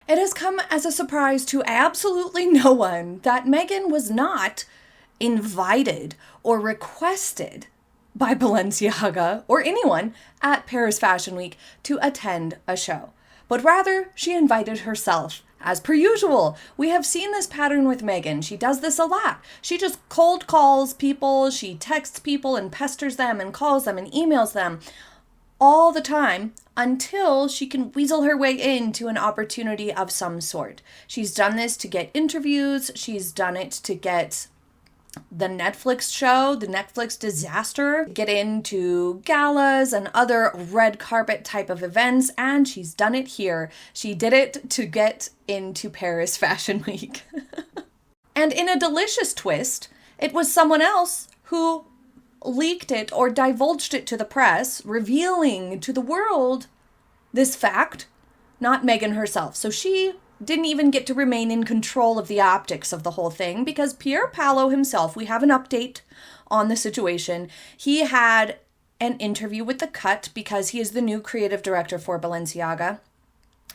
It has come as a surprise to absolutely no one that Meghan was not invited or requested by Balenciaga or anyone at Paris Fashion Week to attend a show, but rather she invited herself. As per usual, we have seen this pattern with Meghan. She does this a lot. She just cold calls people, she texts people and pesters them and calls them and emails them all the time until she can weasel her way into an opportunity of some sort. She's done this to get interviews. She's done it to get the Netflix show, the Netflix disaster, get into galas and other red carpet type of events, and she's done it here. She did it to get into Paris Fashion Week. And in a delicious twist, it was someone else who leaked it or divulged it to the press, revealing to the world this fact, not Meghan herself. So she didn't even get to remain in control of the optics of the whole thing because Pier Paolo himself, we have an update on the situation. He had an interview with The Cut because he is the new creative director for Balenciaga.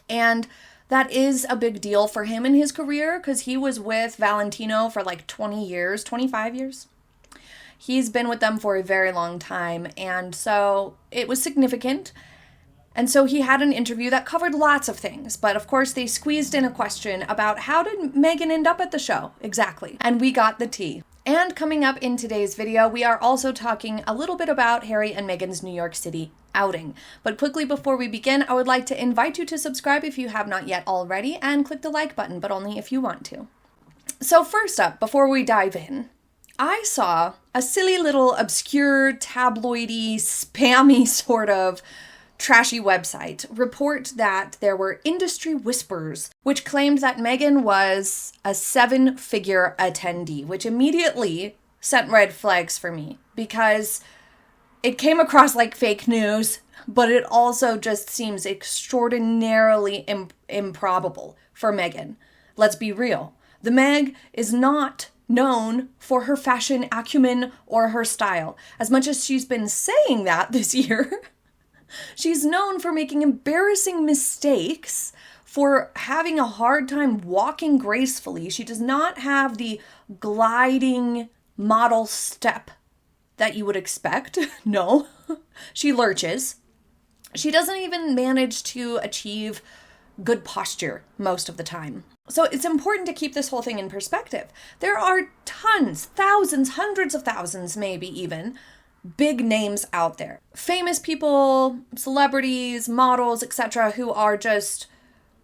And that is a big deal for him in his career because he was with Valentino for like 20 years, 25 years. He's been with them for a very long time, and so it was significant. And so he had an interview that covered lots of things, but of course they squeezed in a question about how did Meghan end up at the show exactly, and we got the tea. And coming up in today's video, we are also talking a little bit about Harry and Meghan's New York City outing. But quickly before we begin, I would like to invite you to subscribe if you have not yet already, and click the like button, but only if you want to. So first up, before we dive in, I saw a silly little obscure tabloidy, spammy sort of trashy website report that there were industry whispers which claimed that Meghan was a 7-figure attendee, which immediately sent red flags for me because it came across like fake news, but it also just seems extraordinarily improbable for Meghan. Let's be real. The Meg is not known for her fashion acumen or her style. As much as she's been saying that this year, she's known for making embarrassing mistakes, for having a hard time walking gracefully. She does not have the gliding model step that you would expect. No, she lurches. She doesn't even manage to achieve good posture most of the time. So it's important to keep this whole thing in perspective. There are tons, thousands, hundreds of thousands, maybe even, big names out there. Famous people, celebrities, models, etc., who are just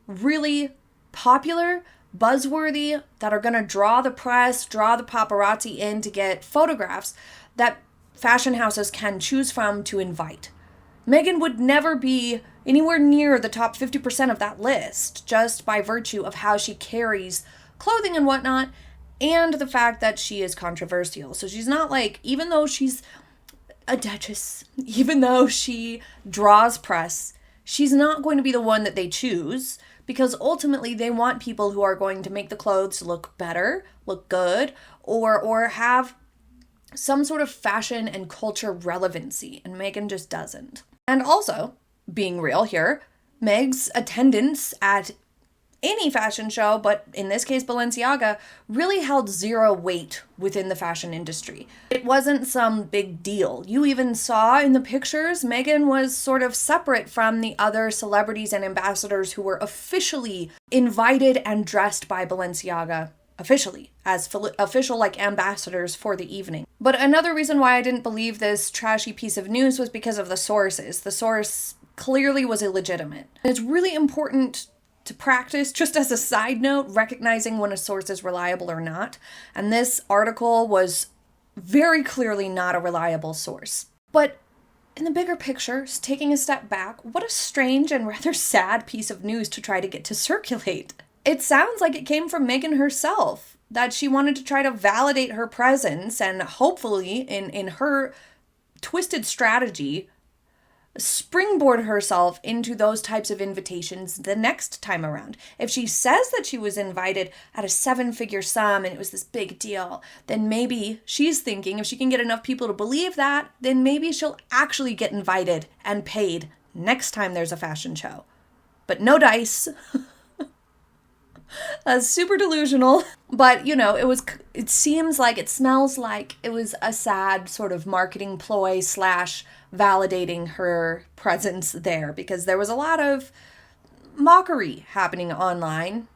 really popular, buzzworthy, that are going to draw the press, draw the paparazzi in to get photographs that fashion houses can choose from to invite. Meghan would never be anywhere near the top 50% of that list just by virtue of how she carries clothing and whatnot, and the fact that she is controversial. So she's not like, even though she's a duchess, even though she draws press, she's not going to be the one that they choose, because ultimately they want people who are going to make the clothes look better, look good, or have some sort of fashion and culture relevancy, and Meghan just doesn't. And also, being real here, Meg's attendance at any fashion show, but in this case Balenciaga, really held zero weight within the fashion industry. It wasn't some big deal. You even saw in the pictures, Meghan was sort of separate from the other celebrities and ambassadors who were officially invited and dressed by Balenciaga, officially, as official like ambassadors for the evening. But another reason why I didn't believe this trashy piece of news was because of the sources. The source clearly was illegitimate. It's really important to practice, just as a side note, recognizing when a source is reliable or not. And this article was very clearly not a reliable source. But in the bigger picture, taking a step back, what a strange and rather sad piece of news to try to get to circulate. It sounds like it came from Meghan herself, that she wanted to try to validate her presence and hopefully, in her twisted strategy, springboard herself into those types of invitations the next time around. If she says that she was invited at a 7-figure sum and it was this big deal, then maybe she's thinking if she can get enough people to believe that, then maybe she'll actually get invited and paid next time there's a fashion show. But no dice. Super delusional. But, it seems like, it smells like it was a sad sort of marketing ploy / validating her presence there, because there was a lot of mockery happening online.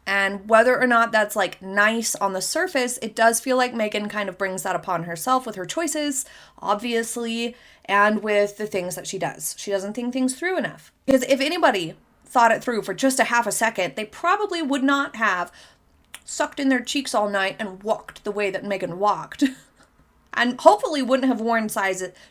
And whether or not that's like nice on the surface, it does feel like Meghan kind of brings that upon herself with her choices, obviously, and with the things that she does. She doesn't think things through enough. Because if anybody thought it through for just a half a second, they probably would not have sucked in their cheeks all night and walked the way that Meghan walked. And hopefully wouldn't have worn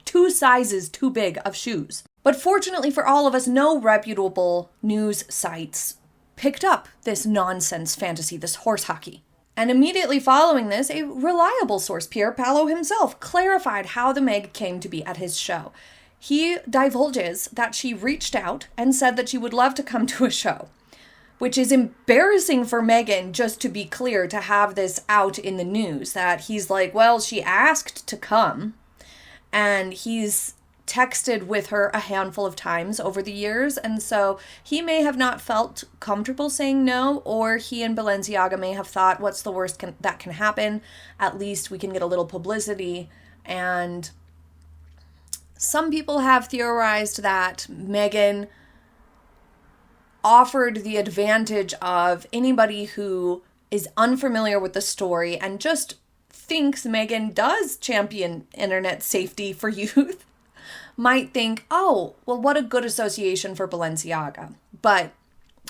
two sizes too big of shoes. But fortunately for all of us, no reputable news sites picked up this nonsense fantasy, this horse hockey. And immediately following this, a reliable source, Pier Paolo himself, clarified how the Meg came to be at his show. He divulges that she reached out and said that she would love to come to a show, which is embarrassing for Meghan, just to be clear, to have this out in the news, that he's like, well, she asked to come, and he's texted with her a handful of times over the years, and so he may have not felt comfortable saying no, or he and Balenciaga may have thought, what's the worst that can happen? At least we can get a little publicity. And some people have theorized that Meghan offered the advantage of anybody who is unfamiliar with the story and just thinks Meghan does champion internet safety for youth might think, oh, well, what a good association for Balenciaga. But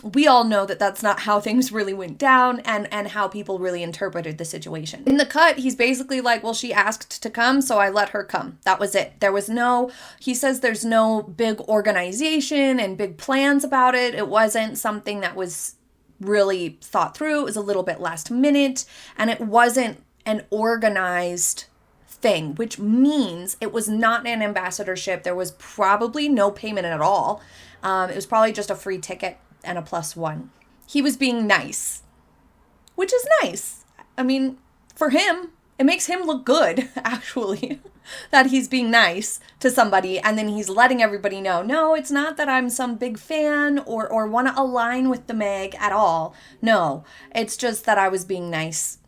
we all know that that's not how things really went down, and how people really interpreted the situation. In the cut, he's basically like, well, she asked to come, so I let her come. That was it. He says there's no big organization and big plans about it. It wasn't something that was really thought through. It was a little bit last minute, and it wasn't an organized thing, which means it was not an ambassadorship. There was probably no payment at all. It was probably just a free ticket and a +1. He was being nice, which is nice. I mean, for him, it makes him look good, actually, that he's being nice to somebody, and then he's letting everybody know, no, it's not that I'm some big fan or want to align with the Meg at all. No, it's just that I was being nice.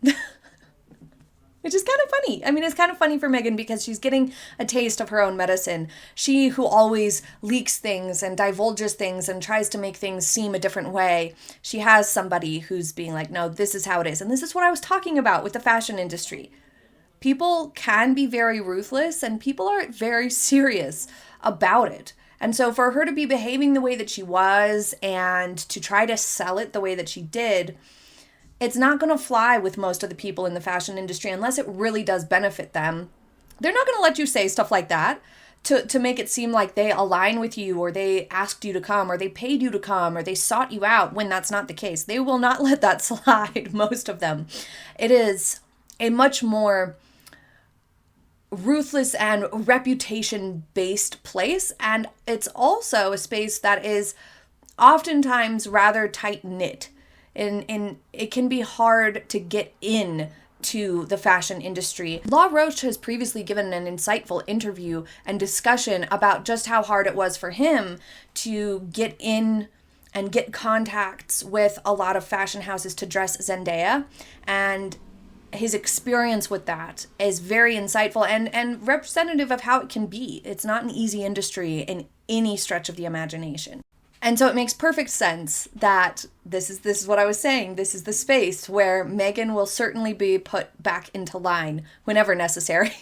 Which is kind of funny. I mean, it's kind of funny for Meghan because she's getting a taste of her own medicine. She who always leaks things and divulges things and tries to make things seem a different way. She has somebody who's being like, no, this is how it is. And this is what I was talking about with the fashion industry. People can be very ruthless, and people are very serious about it. And so for her to be behaving the way that she was and to try to sell it the way that she did, it's not going to fly with most of the people in the fashion industry unless it really does benefit them. They're not going to let you say stuff like that to make it seem like they align with you, or they asked you to come, or they paid you to come, or they sought you out, when that's not the case. They will not let that slide, most of them. It is a much more ruthless and reputation-based place, and it's also a space that is oftentimes rather tight-knit. And it can be hard to get in to the fashion industry. Law Roach has previously given an insightful interview and discussion about just how hard it was for him to get in and get contacts with a lot of fashion houses to dress Zendaya. And his experience with that is very insightful and representative of how it can be. It's not an easy industry in any stretch of the imagination. And so it makes perfect sense that this is what I was saying. This is the space where Meghan will certainly be put back into line whenever necessary.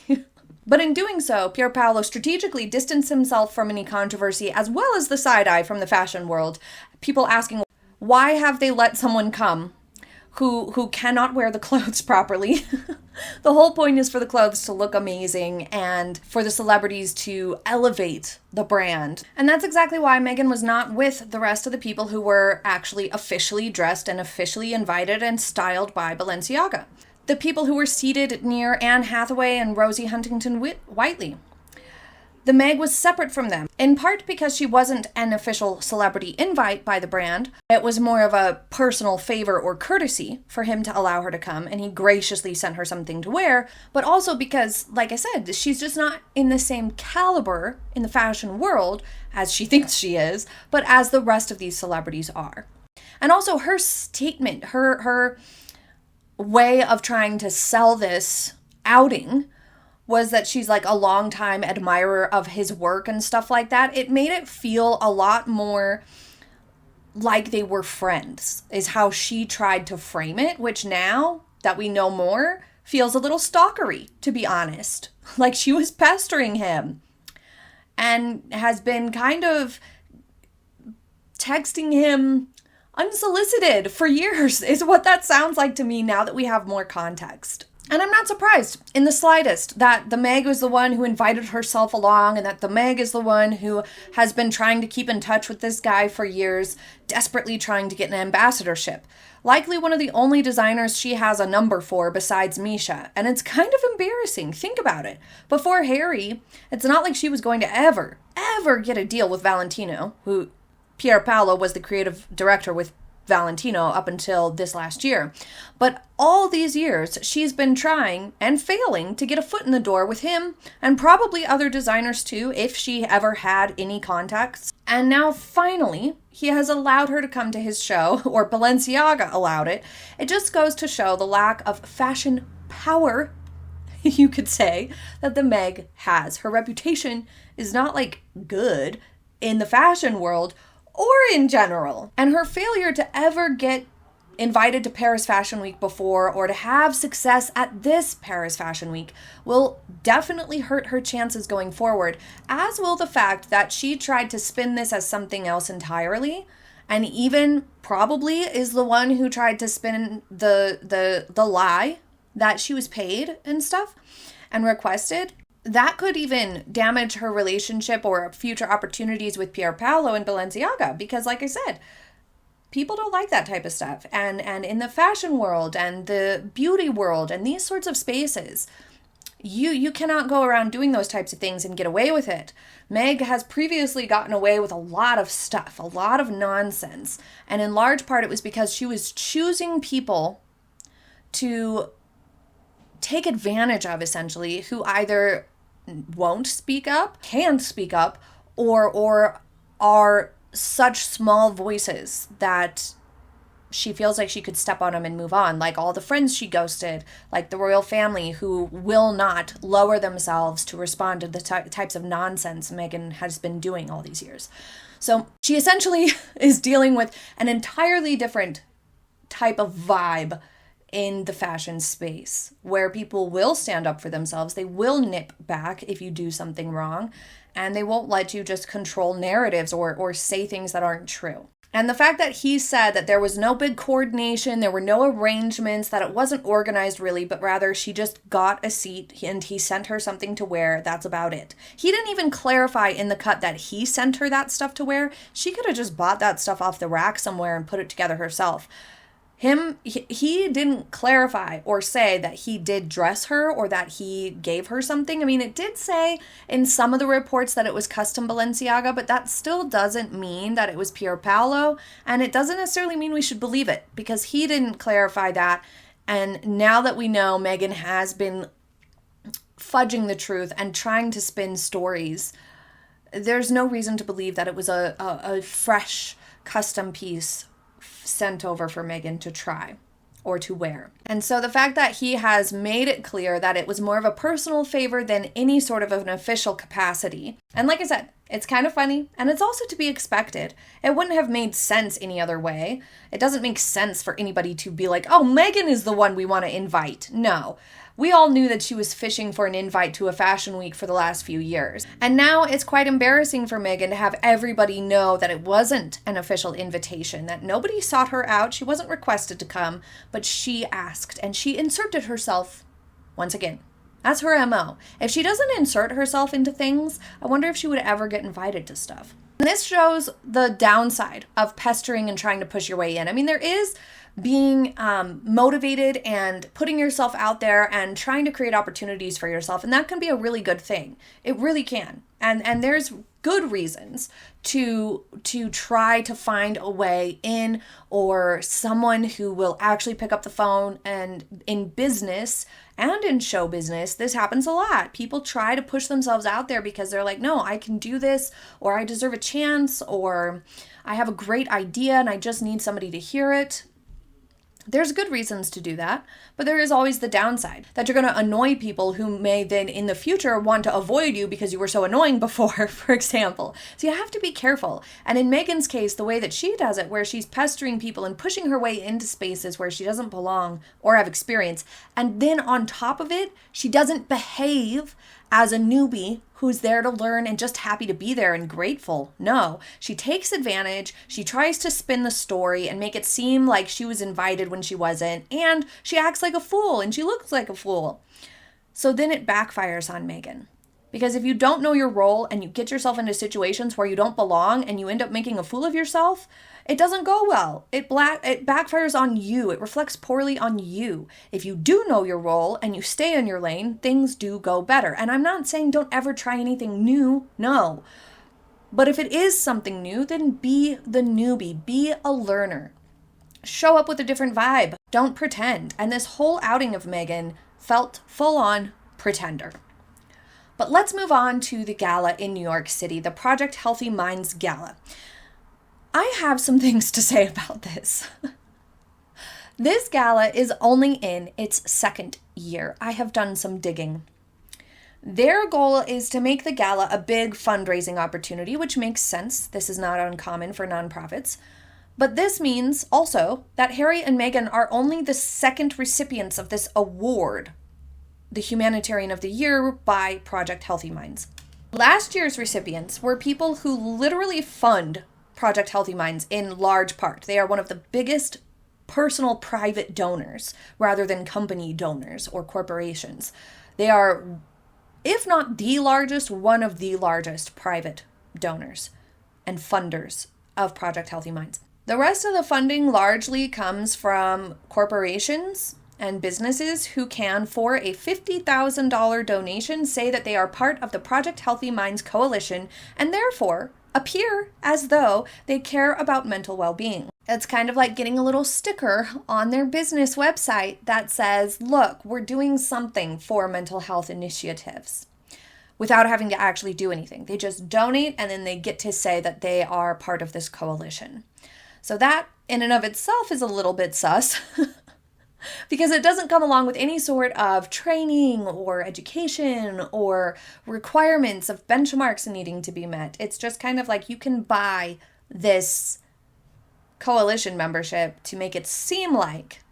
But in doing so, Pier Paolo strategically distanced himself from any controversy, as well as the side-eye from the fashion world. People asking, why have they let someone come who cannot wear the clothes properly? The whole point is for the clothes to look amazing and for the celebrities to elevate the brand. And that's exactly why Meghan was not with the rest of the people who were actually officially dressed and officially invited and styled by Balenciaga. The people who were seated near Anne Hathaway and Rosie Huntington-Whiteley. The Meg was separate from them, in part because she wasn't an official celebrity invite by the brand. It was more of a personal favor or courtesy for him to allow her to come, and he graciously sent her something to wear, but also because, like I said, she's just not in the same caliber in the fashion world as she thinks she is, but as the rest of these celebrities are. And also her statement, her way of trying to sell this outing was that she's like a longtime admirer of his work and stuff like that. It made it feel a lot more like they were friends, is how she tried to frame it, which now that we know more, feels a little stalkery, to be honest. Like she was pestering him and has been kind of texting him unsolicited for years, is what that sounds like to me now that we have more context. And I'm not surprised in the slightest that the Meg was the one who invited herself along, and that the Meg is the one who has been trying to keep in touch with this guy for years, desperately trying to get an ambassadorship. Likely one of the only designers she has a number for besides Misha. And it's kind of embarrassing. Think about it. Before Harry, it's not like she was going to ever get a deal with Valentino, who Pier Paolo was the creative director with Valentino up until this last year. But all these years, she's been trying and failing to get a foot in the door with him, and probably other designers too, if she ever had any contacts. And now finally, he has allowed her to come to his show, or Balenciaga allowed it. It just goes to show the lack of fashion power, you could say, that the Meg has. Her reputation is not like good in the fashion world or in general. And her failure to ever get invited to Paris Fashion Week before, or to have success at this Paris Fashion Week, will definitely hurt her chances going forward, as will the fact that she tried to spin this as something else entirely, and even probably is the one who tried to spin the lie that she was paid and stuff and requested. That could even damage her relationship or future opportunities with Pier Paolo and Balenciaga, because like I said, people don't like that type of stuff. And in the fashion world and the beauty world and these sorts of spaces, you cannot go around doing those types of things and get away with it. Meg has previously gotten away with a lot of stuff, a lot of nonsense. And in large part, it was because she was choosing people to take advantage of, essentially, who either won't speak up, can't speak up, or are such small voices that she feels like she could step on them and move on, like all the friends she ghosted, like the royal family who will not lower themselves to respond to the types of nonsense Meghan has been doing all these years. So she essentially is dealing with an entirely different type of vibe in the fashion space, where people will stand up for themselves. They will nip back if you do something wrong, and they won't let you just control narratives or say things that aren't true. And the fact that he said that there was no big coordination, there were no arrangements, that it wasn't organized really, but rather she just got a seat and he sent her something to wear, that's about it. He didn't even clarify in the cut that he sent her that stuff to wear. She could have just bought that stuff off the rack somewhere and put it together herself. He didn't clarify or say that he did dress her or that he gave her something. I mean, it did say in some of the reports that it was custom Balenciaga, but that still doesn't mean that it was Pier Paolo, and it doesn't necessarily mean we should believe it, because he didn't clarify that. And now that we know Meghan has been fudging the truth and trying to spin stories, there's no reason to believe that it was a fresh custom piece sent over for Meghan to try or to wear. And so the fact that he has made it clear that it was more of a personal favor than any sort of an official capacity. And like I said, it's kind of funny, and it's also to be expected. It wouldn't have made sense any other way. It doesn't make sense for anybody to be like, oh, Meghan is the one we want to invite. No. We all knew that she was fishing for an invite to a fashion week for the last few years. And now it's quite embarrassing for Meghan to have everybody know that it wasn't an official invitation, that nobody sought her out. She wasn't requested to come, but she asked, and she inserted herself once again. That's her MO. If she doesn't insert herself into things, I wonder if she would ever get invited to stuff. And this shows the downside of pestering and trying to push your way in. I mean, there is being motivated and putting yourself out there and trying to create opportunities for yourself. And that can be a really good thing. It really can. And there's good reasons to try to find a way in, or someone who will actually pick up the phone. And in business and in show business, this happens a lot. People try to push themselves out there because they're like, no, I can do this, or I deserve a chance, or I have a great idea and I just need somebody to hear it. There's good reasons to do that, but there is always the downside that you're going to annoy people who may then in the future want to avoid you because you were so annoying before, for example. So you have to be careful. And in Meghan's case, the way that she does it, where she's pestering people and pushing her way into spaces where she doesn't belong or have experience, and then on top of it, she doesn't behave as a newbie who's there to learn and just happy to be there and grateful. No, she takes advantage. She tries to spin the story and make it seem like she was invited when she wasn't. And she acts like a fool and she looks like a fool. So then it backfires on Meghan. Because if you don't know your role and you get yourself into situations where you don't belong and you end up making a fool of yourself, it doesn't go well. It backfires on you. It reflects poorly on you. If you do know your role and you stay in your lane, things do go better. And I'm not saying don't ever try anything new. No. But if it is something new, then be the newbie. Be a learner. Show up with a different vibe. Don't pretend. And this whole outing of Meghan felt full-on pretender. But let's move on to the gala in New York City, the Project Healthy Minds Gala. I have some things to say about this. This gala is only in its second year. I have done some digging. Their goal is to make the gala a big fundraising opportunity, which makes sense. This is not uncommon for nonprofits. But this means also that Harry and Meghan are only the second recipients of this award, the Humanitarian of the Year by Project Healthy Minds. Last year's recipients were people who literally fund Project Healthy Minds in large part. They are one of the biggest personal private donors rather than company donors or corporations. They are, if not the largest, one of the largest private donors and funders of Project Healthy Minds. The rest of the funding largely comes from corporations and businesses who can, for a $50,000 donation, say that they are part of the Project Healthy Minds coalition and therefore appear as though they care about mental well-being. It's kind of like getting a little sticker on their business website that says, look, we're doing something for mental health initiatives, without having to actually do anything. They just donate and then they get to say that they are part of this coalition. So that in and of itself is a little bit sus. Because it doesn't come along with any sort of training or education or requirements of benchmarks needing to be met. It's just kind of like you can buy this coalition membership to make it seem like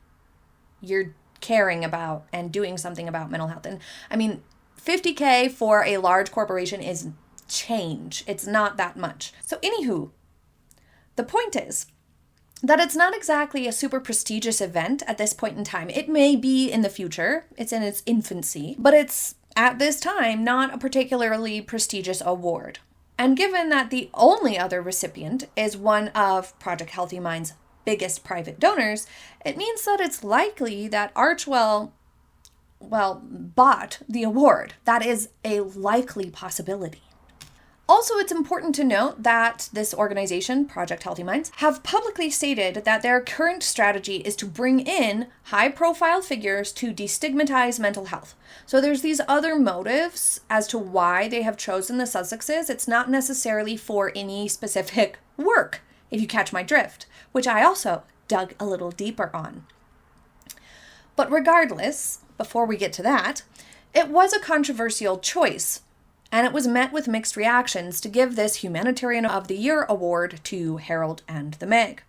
you're caring about and doing something about mental health. And I mean, $50K for a large corporation is change. It's not that much. So anywho, the point is that it's not exactly a super prestigious event at this point in time. It may be in the future. It's in its infancy, but it's at this time not a particularly prestigious award. And given that the only other recipient is one of Project Healthy Minds' biggest private donors, it means that it's likely that Archewell, bought the award. That is a likely possibility. Also, it's important to note that this organization, Project Healthy Minds, have publicly stated that their current strategy is to bring in high-profile figures to destigmatize mental health. So there's these other motives as to why they have chosen the Sussexes. It's not necessarily for any specific work, if you catch my drift, which I also dug a little deeper on. But regardless, before we get to that, it was a controversial choice. And it was met with mixed reactions to give this Humanitarian of the Year award to Harold and the Meg.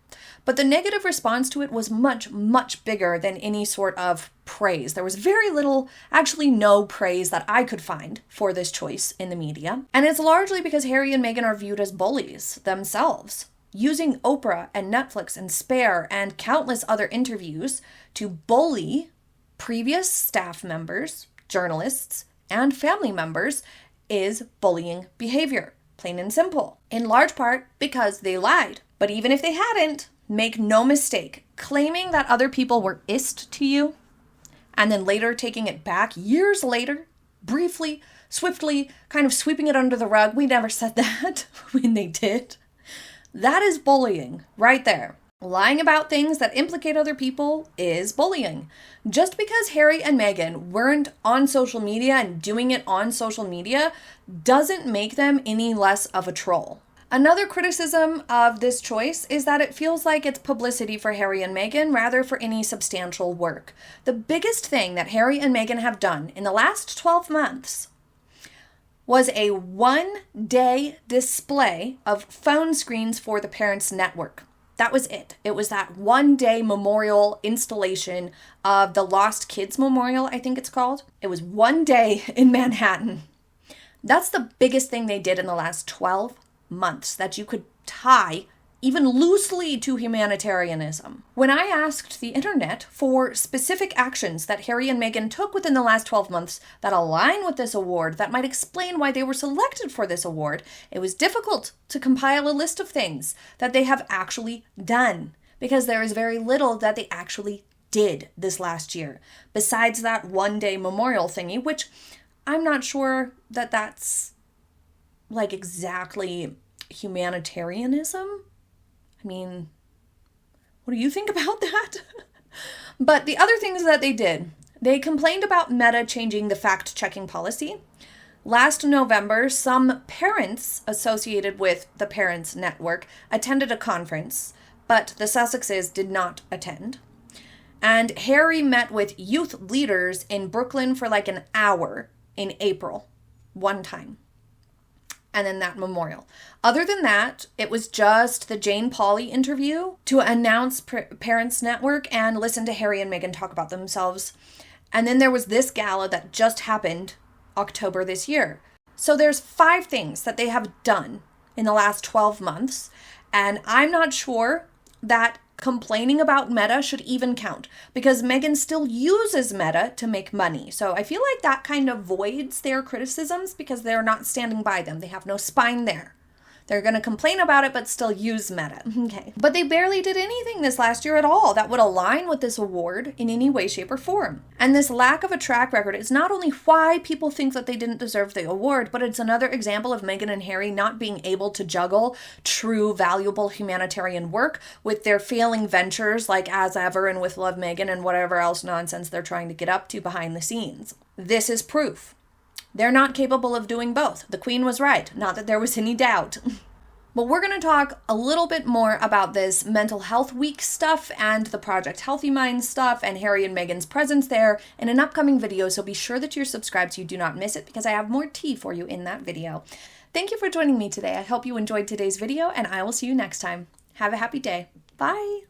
But the negative response to it was much, much bigger than any sort of praise. There was very little, actually no praise that I could find for this choice in the media. And it's largely because Harry and Meghan are viewed as bullies themselves, using Oprah and Netflix and Spare and countless other interviews to bully previous staff members, journalists, and family members is bullying behavior, plain and simple. In large part because they lied. But even if they hadn't, make no mistake, claiming that other people were ist to you, and then later taking it back years later, briefly, swiftly, kind of sweeping it under the rug, we never said that when they did. That is bullying right there. Lying about things that implicate other people is bullying. Just because Harry and Meghan weren't on social media and doing it on social media doesn't make them any less of a troll. Another criticism of this choice is that it feels like it's publicity for Harry and Meghan rather for any substantial work. The biggest thing that Harry and Meghan have done in the last 12 months was a one-day display of phone screens for the Parents Network. That was it. It was that one-day memorial installation of the Lost Kids Memorial, I think it's called. It was one day in Manhattan. That's the biggest thing they did in the last 12 months that you could tie even loosely to humanitarianism. When I asked the internet for specific actions that Harry and Meghan took within the last 12 months that align with this award, that might explain why they were selected for this award, it was difficult to compile a list of things that they have actually done, because there is very little that they actually did this last year, besides that one-day memorial thingy, which I'm not sure that that's like exactly humanitarianism. I mean, what do you think about that? But the other things that they did, they complained about Meta changing the fact-checking policy. Last November, some parents associated with the Parents Network attended a conference, but the Sussexes did not attend. And Harry met with youth leaders in Brooklyn for like an hour in April, one time. And then that memorial. Other than that, it was just the Jane Pauley interview to announce Parents Network and listen to Harry and Meghan talk about themselves. And then there was this gala that just happened October this year. So there's 5 things that they have done in the last 12 months. And I'm not sure that complaining about Meta should even count, because Meghan still uses Meta to make money. So I feel like that kind of voids their criticisms because they're not standing by them. They have no spine there. They're going to complain about it, but still use Meta. Okay. But they barely did anything this last year at all that would align with this award in any way, shape, or form. And this lack of a track record is not only why people think that they didn't deserve the award, but it's another example of Meghan and Harry not being able to juggle true, valuable humanitarian work with their failing ventures like As Ever and With Love Meghan and whatever else nonsense they're trying to get up to behind the scenes. This is proof. They're not capable of doing both. The Queen was right. Not that there was any doubt. But we're going to talk a little bit more about this mental health week stuff and the Project Healthy Minds stuff and Harry and Meghan's presence there in an upcoming video. So be sure that you're subscribed so you do not miss it, because I have more tea for you in that video. Thank you for joining me today. I hope you enjoyed today's video, and I will see you next time. Have a happy day. Bye.